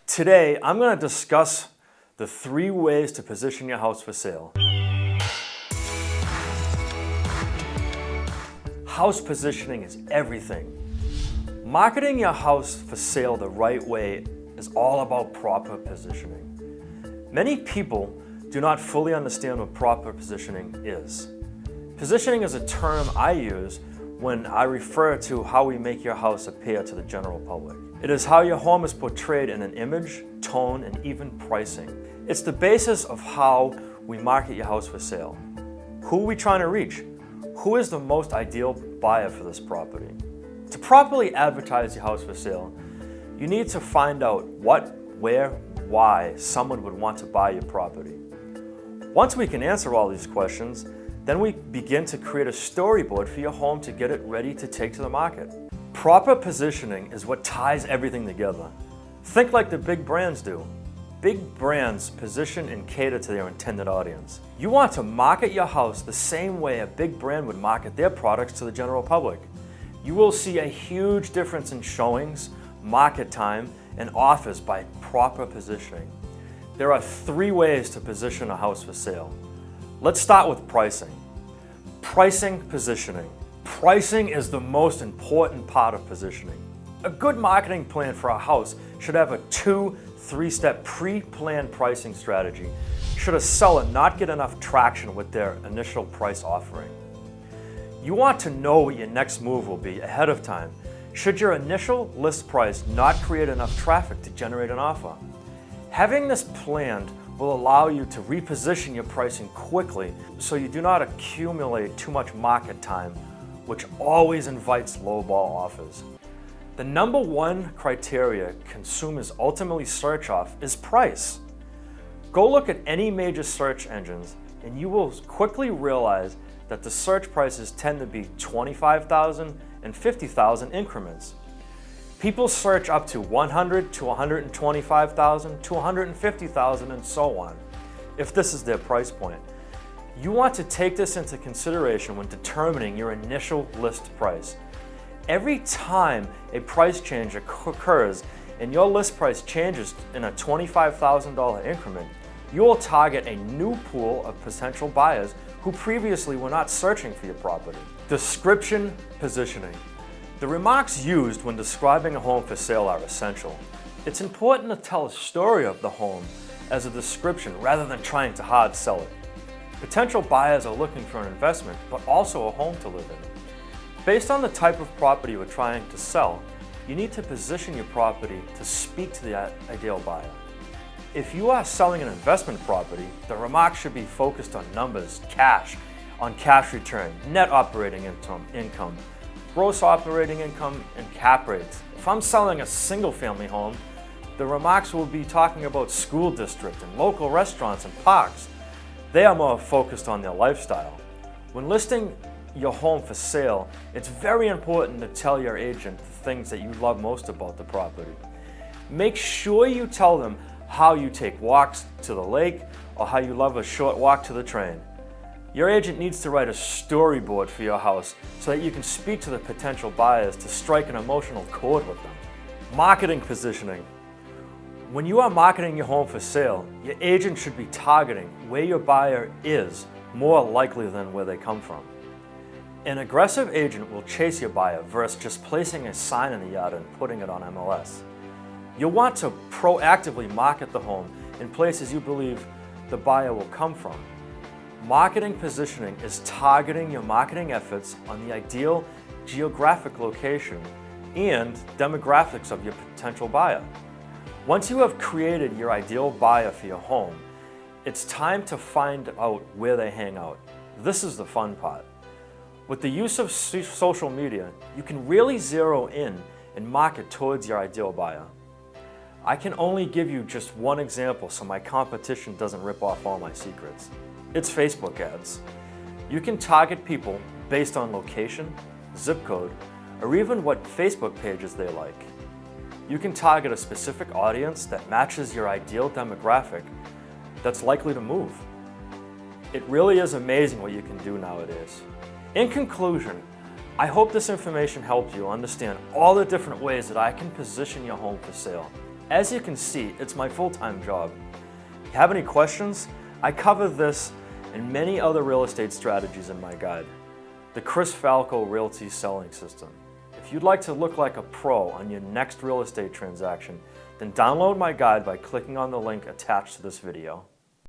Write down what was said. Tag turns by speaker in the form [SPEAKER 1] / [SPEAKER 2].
[SPEAKER 1] Today, I'm going to discuss the 3 ways to position your house for sale. House positioning is everything. Marketing your house for sale the right way is all about proper positioning. Many people do not fully understand what proper positioning is. Positioning is a term I use when I refer to how we make your house appear to the general public. It is how your home is portrayed in an image, tone, and even pricing. It's the basis of how we market your house for sale. Who are we trying to reach? Who is the most ideal buyer for this property? To properly advertise your house for sale, you need to find out what, where, why someone would want to buy your property. Once we can answer all these questions, then we begin to create a storyboard for your home to get it ready to take to the market. Proper positioning is what ties everything together. Think like the big brands do. Big brands position and cater to their intended audience. You want to market your house the same way a big brand would market their products to the general public. You will see a huge difference in showings, market time, and offers by proper positioning. There are 3 ways to position a house for sale. Let's start with pricing. Pricing positioning. Pricing is the most important part of positioning. A good marketing plan for a house should have a 2-3-step pre-planned pricing strategy should a seller not get enough traction with their initial price offering. You want to know what your next move will be ahead of time should your initial list price not create enough traffic to generate an offer. Having this planned will allow you to reposition your pricing quickly so you do not accumulate too much market time, which always invites lowball offers. The number 1 criteria consumers ultimately search off is price. Go look at any major search engines and you will quickly realize that the search prices tend to be $25,000 and $50,000 increments. People search up to $100,000 to $125,000 to $150,000 and so on, if this is their price point. You want to take this into consideration when determining your initial list price. Every time a price change occurs and your list price changes in a $25,000 increment, you will target a new pool of potential buyers who previously were not searching for your property. Description positioning. The remarks used when describing a home for sale are essential. It's important to tell a story of the home as a description rather than trying to hard sell it. Potential buyers are looking for an investment, but also a home to live in. Based on the type of property you're trying to sell, you need to position your property to speak to the ideal buyer. If you are selling an investment property, the remarks should be focused on numbers, cash, on cash return, net operating income, gross operating income, and cap rates. If I'm selling a single-family home, the remarks will be talking about school district and local restaurants and parks. They are more focused on their lifestyle. When listing your home for sale, it's very important to tell your agent the things that you love most about the property. Make sure you tell them how you take walks to the lake or how you love a short walk to the train. Your agent needs to write a storyboard for your house so that you can speak to the potential buyers to strike an emotional chord with them. Marketing positioning. When you are marketing your home for sale, your agent should be targeting where your buyer is more likely than where they come from. An aggressive agent will chase your buyer versus just placing a sign in the yard and putting it on MLS. You'll want to proactively market the home in places you believe the buyer will come from. Marketing positioning is targeting your marketing efforts on the ideal geographic location and demographics of your potential buyer. Once you have created your ideal buyer for your home, it's time to find out where they hang out. This is the fun part. With the use of social media, you can really zero in and market towards your ideal buyer. I can only give you just one example so my competition doesn't rip off all my secrets. It's Facebook ads. You can target people based on location, zip code, or even what Facebook pages they like. You can target a specific audience that matches your ideal demographic that's likely to move. It really is amazing what you can do nowadays. In conclusion, I hope this information helped you understand all the different ways that I can position your home for sale. As you can see, it's my full-time job. If you have any questions, I cover this and many other real estate strategies in my guide, the Falco Realty Selling System. If you'd like to look like a pro on your next real estate transaction, then download my guide by clicking on the link attached to this video.